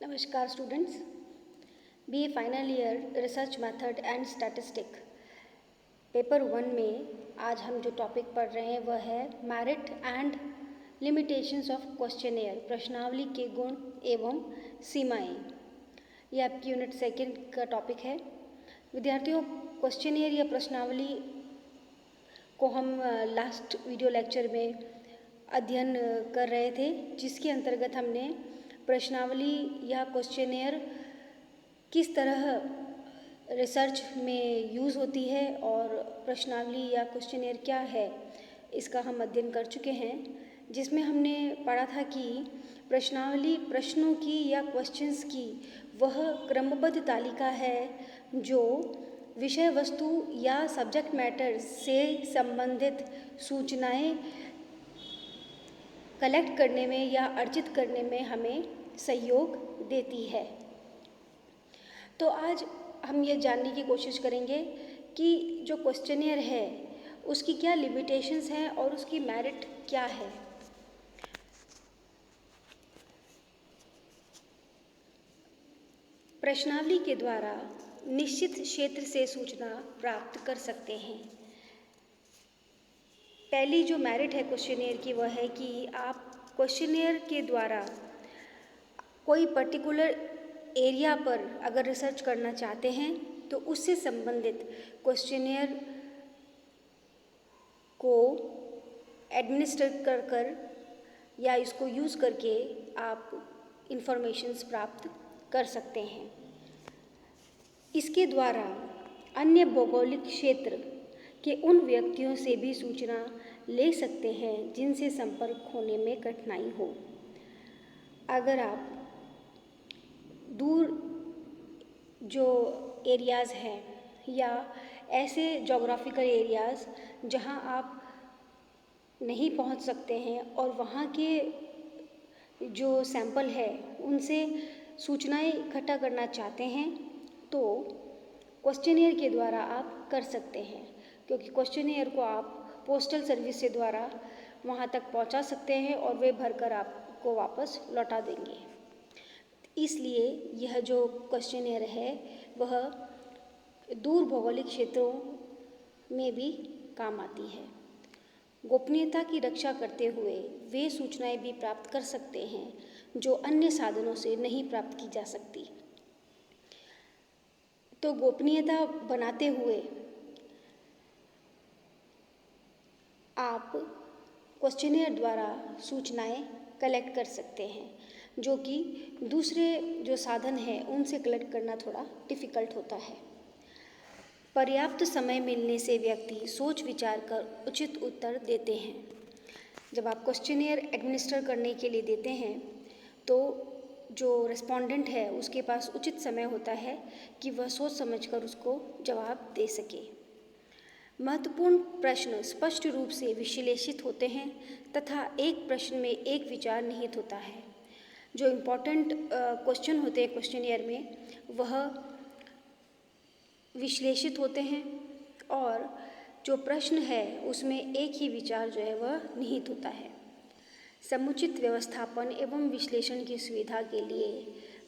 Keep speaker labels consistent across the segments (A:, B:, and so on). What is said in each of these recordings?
A: नमस्कार students. BA final year research method and statistic paper 1 में आज हम जो टॉपिक पढ़ रहे हैं वह है merit and limitations of questionnaire, प्रश्नावली के गुण एवं सीमाएं। ये आपकी यूनिट 2 का टॉपिक है। विद्यार्थियों, क्वेश्चनेयर या प्रश्नावली को हम लास्ट वीडियो लेक्चर में अध्ययन कर रहे थे, जिसके अंतर्गत हमने प्रश्नावली या क्वेश्चनेयर किस तरह रिसर्च में यूज़ होती है और प्रश्नावली या क्वेश्चनेयर क्या है, इसका हम अध्ययन कर चुके हैं। जिसमें हमने पढ़ा था कि प्रश्नावली प्रश्नों की या क्वेश्चंस की वह क्रमबद्ध तालिका है जो विषय वस्तु या सब्जेक्ट मैटर से संबंधित सूचनाएं कलेक्ट करने में या अर्जित करने में हमें सहयोग देती है। तो आज हम ये जानने की कोशिश करेंगे कि जो क्वेश्चनेयर है उसकी क्या लिमिटेशंस हैं और उसकी मेरिट क्या है। प्रश्नावली के द्वारा निश्चित क्षेत्र से सूचना प्राप्त कर सकते हैं। पहली जो मेरिट है क्वेश्चनेयर की वह है कि आप क्वेश्चनेयर के द्वारा कोई पर्टिकुलर एरिया पर अगर रिसर्च करना चाहते हैं तो उससे संबंधित क्वेश्चनेयर को एडमिनिस्टर कर या इसको यूज़ करके आप इंफॉर्मेशंस प्राप्त कर सकते हैं। इसके द्वारा अन्य भौगोलिक क्षेत्र के उन व्यक्तियों से भी सूचना ले सकते हैं जिनसे संपर्क होने में कठिनाई हो। अगर आप दूर जो एरियाज़ हैं या ऐसे जोग्राफिकल एरियाज़ जहां आप नहीं पहुंच सकते हैं और वहां के जो सैंपल है उनसे सूचनाएं इकट्ठा करना चाहते हैं तो क्वेश्चनेयर के द्वारा आप कर सकते हैं, क्योंकि क्वेश्चनेयर को आप पोस्टल सर्विस से द्वारा वहाँ तक पहुँचा सकते हैं और वे भरकर आपको वापस लौटा देंगे। इसलिए यह जो क्वेश्चनेयर है वह दूर भौगोलिक क्षेत्रों में भी काम आती है। गोपनीयता की रक्षा करते हुए वे सूचनाएं भी प्राप्त कर सकते हैं जो अन्य साधनों से नहीं प्राप्त की जा सकती। तो गोपनीयता बनाते हुए आप क्वेश्चनेयर द्वारा सूचनाएं कलेक्ट कर सकते हैं, जो कि दूसरे जो साधन हैं उनसे कलेक्ट करना थोड़ा डिफ़िकल्ट होता है। पर्याप्त समय मिलने से व्यक्ति सोच विचार कर उचित उत्तर देते हैं। जब आप क्वेश्चनेयर एडमिनिस्टर करने के लिए देते हैं तो जो रिस्पोंडेंट है उसके पास उचित समय होता है कि वह सोच समझकर उसको जवाब दे सके। महत्वपूर्ण प्रश्न स्पष्ट रूप से विश्लेषित होते हैं तथा एक प्रश्न में एक विचार निहित होता है। जो इम्पोर्टेंट क्वेश्चन होते हैं क्वेश्चनेयर में वह विश्लेषित होते हैं और जो प्रश्न है उसमें एक ही विचार जो है वह निहित होता है। समुचित व्यवस्थापन एवं विश्लेषण की सुविधा के लिए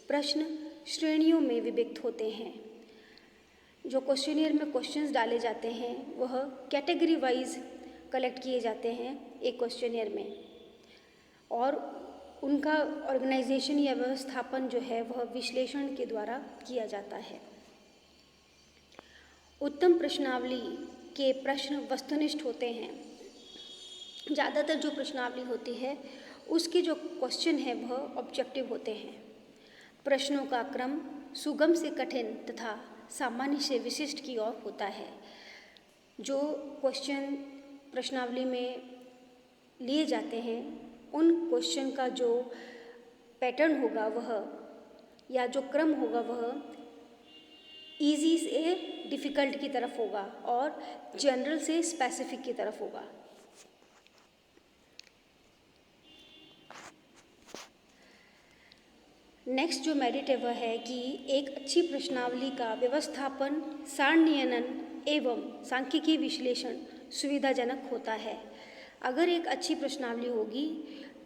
A: प्रश्न श्रेणियों में विभक्त होते हैं। जो क्वेश्चनेयर में क्वेश्चंस डाले जाते हैं वह कैटेगरी वाइज कलेक्ट किए जाते हैं एक क्वेश्चनेयर में, और उनका ऑर्गेनाइजेशन या व्यवस्थापन जो है वह विश्लेषण के द्वारा किया जाता है। उत्तम प्रश्नावली के प्रश्न वस्तुनिष्ठ होते हैं। ज़्यादातर जो प्रश्नावली होती है उसके जो क्वेश्चन है वह ऑब्जेक्टिव होते हैं। प्रश्नों का क्रम सुगम से कठिन तथा सामान्य से विशिष्ट की ओर होता है। जो क्वेश्चन प्रश्नावली में लिए जाते हैं उन क्वेश्चन का जो पैटर्न होगा वह या जो क्रम होगा वह इजी से डिफ़िकल्ट की तरफ होगा और जनरल से स्पेसिफिक की तरफ होगा। नेक्स्ट जो मेरिट है वह है कि एक अच्छी प्रश्नावली का व्यवस्थापन, सारणीयन एवं सांख्यिकी विश्लेषण सुविधाजनक होता है। अगर एक अच्छी प्रश्नावली होगी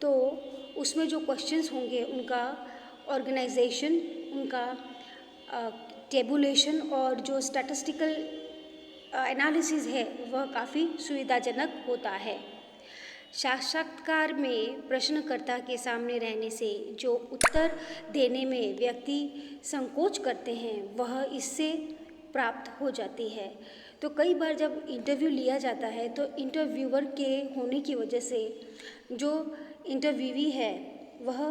A: तो उसमें जो क्वेश्चंस होंगे उनका ऑर्गेनाइजेशन, उनका टेबुलेशन और जो स्टैटिस्टिकल एनालिसिस है वह काफ़ी सुविधाजनक होता है। साक्षात्कार में प्रश्नकर्ता के सामने रहने से जो उत्तर देने में व्यक्ति संकोच करते हैं वह इससे प्राप्त हो जाती है। तो कई बार जब इंटरव्यू लिया जाता है तो इंटरव्यूअर के होने की वजह से जो इंटरव्यूवी है वह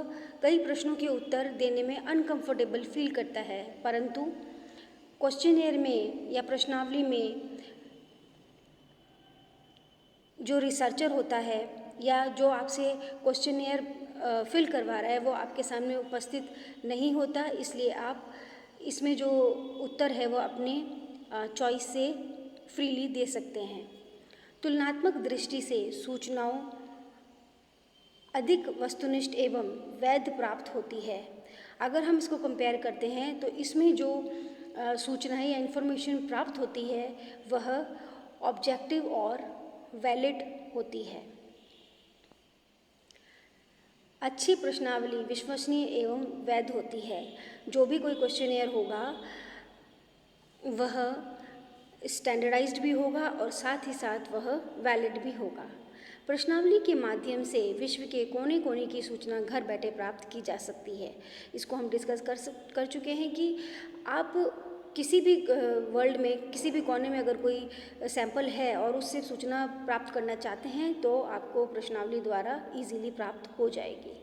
A: कई प्रश्नों के उत्तर देने में अनकंफर्टेबल फील करता है, परंतु क्वेश्चनियर में या प्रश्नावली में जो रिसर्चर होता है या जो आपसे क्वेश्चनियर फिल करवा रहा है वो आपके सामने उपस्थित नहीं होता, इसलिए आप इसमें जो उत्तर है वो अपने चॉइस से फ्रीली दे सकते हैं। तुलनात्मक दृष्टि से सूचनाओं अधिक वस्तुनिष्ठ एवं वैध प्राप्त होती है। अगर हम इसको कंपेयर करते हैं तो इसमें जो सूचनाएं या इन्फॉर्मेशन प्राप्त होती है वह ऑब्जेक्टिव और वैलिड होती है। अच्छी प्रश्नावली विश्वसनीय एवं वैध होती है। जो भी कोई क्वेश्चनियर होगा वह स्टैंडर्डाइज्ड भी होगा और साथ ही साथ वह वैलिड भी होगा। प्रश्नावली के माध्यम से विश्व के कोने कोने की सूचना घर बैठे प्राप्त की जा सकती है। इसको हम डिस्कस कर चुके हैं कि आप किसी भी वर्ल्ड में किसी भी कोने में अगर कोई सैंपल है और उससे सूचना प्राप्त करना चाहते हैं तो आपको प्रश्नावली द्वारा इजीली प्राप्त हो जाएगी।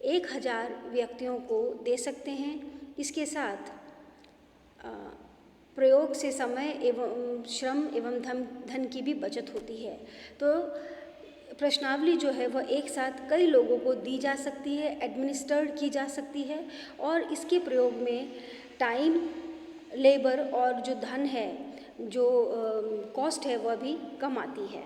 A: 1000 व्यक्तियों को दे सकते हैं। इसके साथ प्रयोग से समय एवं श्रम एवं धन की भी बचत होती है। तो प्रश्नावली जो है वह एक साथ कई लोगों को दी जा सकती है, एडमिनिस्टर्ड की जा सकती है और इसके प्रयोग में टाइम, लेबर और जो धन है, जो कॉस्ट है वह भी कम आती है।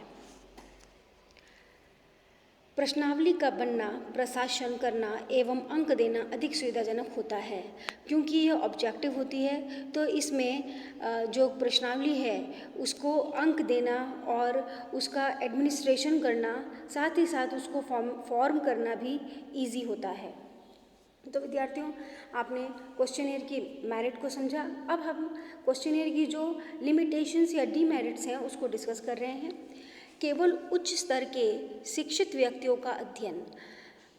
A: प्रश्नावली का बनना, प्रशासन करना एवं अंक देना अधिक सुविधाजनक होता है क्योंकि यह ऑब्जेक्टिव होती है। तो इसमें जो प्रश्नावली है उसको अंक देना और उसका एडमिनिस्ट्रेशन करना, साथ ही साथ उसको फॉर्म करना भी इजी होता है। तो विद्यार्थियों, आपने क्वेश्चनियर की मेरिट को समझा। अब हम क्वेश्चनियर की जो लिमिटेशंस या डीमेरिट्स हैं उसको डिस्कस कर रहे हैं। केवल उच्च स्तर के शिक्षित व्यक्तियों का अध्ययन।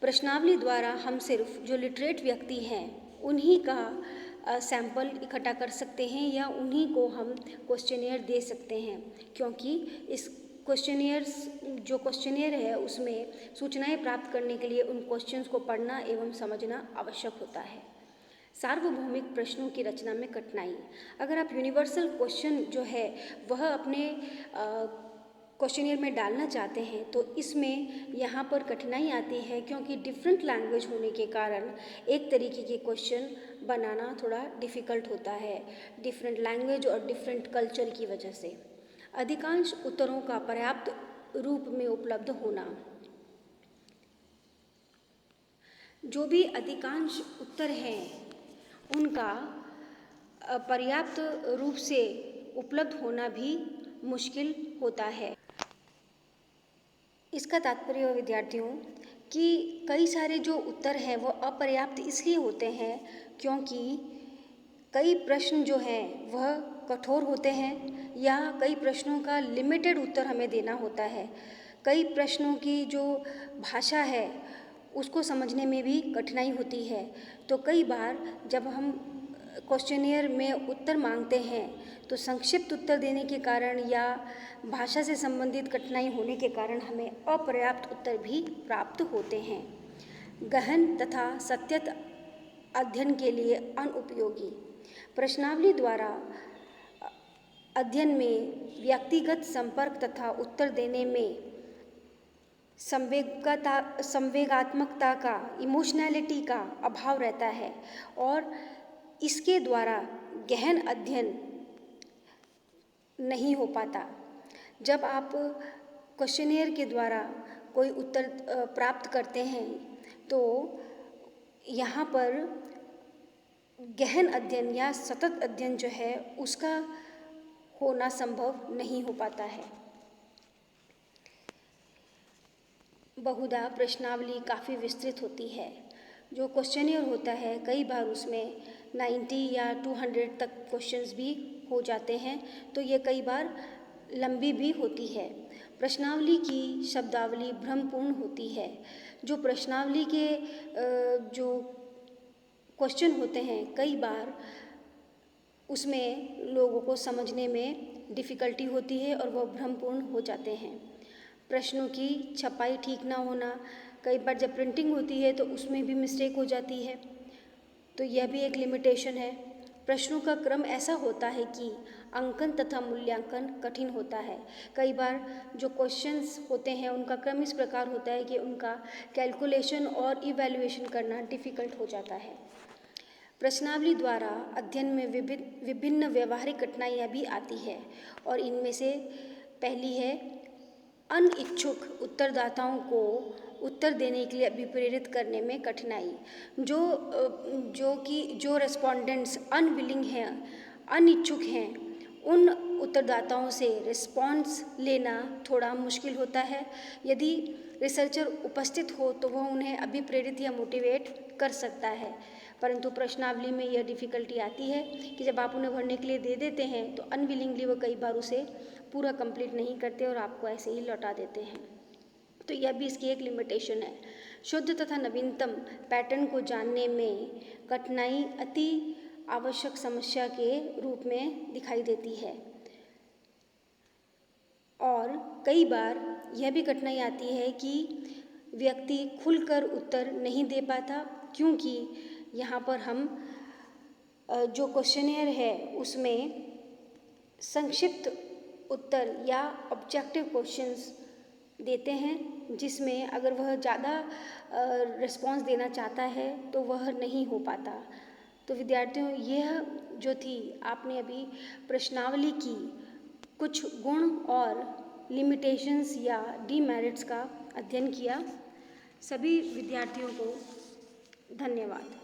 A: प्रश्नावली द्वारा हम सिर्फ जो लिटरेट व्यक्ति हैं उन्हीं का सैंपल इकट्ठा कर सकते हैं या उन्हीं को हम क्वेश्चनियर दे सकते हैं, क्योंकि इस जो क्वेश्चनियर है उसमें सूचनाएं प्राप्त करने के लिए उन क्वेश्चंस को पढ़ना एवं समझना आवश्यक होता है। सार्वभौमिक प्रश्नों की रचना में कठिनाई। अगर आप यूनिवर्सल क्वेश्चन जो है वह अपने क्वेश्चनियर में डालना चाहते हैं तो इसमें यहाँ पर कठिनाई आती है, क्योंकि डिफरेंट लैंग्वेज होने के कारण एक तरीके के क्वेश्चन बनाना थोड़ा डिफ़िकल्ट होता है, डिफरेंट लैंग्वेज और डिफरेंट कल्चर की वजह से। अधिकांश उत्तरों का पर्याप्त रूप में उपलब्ध होना। जो भी अधिकांश उत्तर हैं उनका पर्याप्त रूप से उपलब्ध होना भी मुश्किल होता है। इसका तात्पर्य विद्यार्थियों कि कई सारे जो उत्तर हैं वो अपर्याप्त इसलिए होते हैं क्योंकि कई प्रश्न जो हैं वह कठोर होते हैं या कई प्रश्नों का लिमिटेड उत्तर हमें देना होता है। कई प्रश्नों की जो भाषा है उसको समझने में भी कठिनाई होती है। तो कई बार जब हम क्वेश्चनियर में उत्तर मांगते हैं तो संक्षिप्त उत्तर देने के कारण या भाषा से संबंधित कठिनाई होने के कारण हमें अपर्याप्त उत्तर भी प्राप्त होते हैं। गहन तथा सत्यत अध्ययन के लिए अनुपयोगी। प्रश्नावली द्वारा अध्ययन में व्यक्तिगत संपर्क तथा उत्तर देने में संवेगात्मकता का, इमोशनैलिटी का अभाव रहता है और इसके द्वारा गहन अध्ययन नहीं हो पाता। जब आप क्वेश्चनियर के द्वारा कोई उत्तर प्राप्त करते हैं तो यहाँ पर गहन अध्ययन या सतत अध्ययन जो है उसका होना संभव नहीं हो पाता है। बहुधा प्रश्नावली काफ़ी विस्तृत होती है। जो क्वेश्चनियर होता है कई बार उसमें 90 या 200 तक क्वेश्चंस भी हो जाते हैं, तो ये कई बार लंबी भी होती है। प्रश्नावली की शब्दावली भ्रमपूर्ण होती है। जो प्रश्नावली के जो क्वेश्चन होते हैं कई बार उसमें लोगों को समझने में डिफ़िकल्टी होती है और वह भ्रमपूर्ण हो जाते हैं। प्रश्नों की छपाई ठीक ना होना, कई बार जब प्रिंटिंग होती है तो उसमें भी मिस्टेक हो जाती है, तो यह भी एक लिमिटेशन है। प्रश्नों का क्रम ऐसा होता है कि अंकन तथा मूल्यांकन कठिन होता है। कई बार जो क्वेश्चंस होते हैं उनका क्रम इस प्रकार होता है कि उनका कैलकुलेशन और इवैल्यूएशन करना डिफ़िकल्ट हो जाता है। प्रश्नावली द्वारा अध्ययन में विभिन्न व्यवहारिक कठिनाइयाँ भी आती है और इनमें से पहली है अनिच्छुक उत्तरदाताओं को उत्तर देने के लिए अभिप्रेरित करने में कठिनाई। जो रेस्पोंडेंट्स अनविलिंग हैं, अनिच्छुक हैं, उन उत्तरदाताओं से रिस्पॉन्स लेना थोड़ा मुश्किल होता है। यदि रिसर्चर उपस्थित हो तो वह उन्हें अभिप्रेरित या मोटिवेट कर सकता है, परंतु प्रश्नावली में यह डिफ़िकल्टी आती है कि जब आप उन्हें भरने के लिए दे देते हैं तो अनविलिंगली वो कई बार उसे पूरा कंप्लीट नहीं करते और आपको ऐसे ही लौटा देते हैं, तो यह भी इसकी एक लिमिटेशन है। शुद्ध तथा नवीनतम पैटर्न को जानने में कठिनाई अति आवश्यक समस्या के रूप में दिखाई देती है और कई बार यह भी कठिनाई आती है कि व्यक्ति खुलकर उत्तर नहीं दे पाता, क्योंकि यहाँ पर हम जो क्वेश्चनियर है उसमें संक्षिप्त उत्तर या ऑब्जेक्टिव क्वेश्चंस देते हैं, जिसमें अगर वह ज़्यादा रिस्पॉन्स देना चाहता है तो वह नहीं हो पाता। तो विद्यार्थियों, यह जो थी आपने अभी प्रश्नावली की कुछ गुण और लिमिटेशंस या डीमेरिट्स का अध्ययन किया। सभी विद्यार्थियों को धन्यवाद।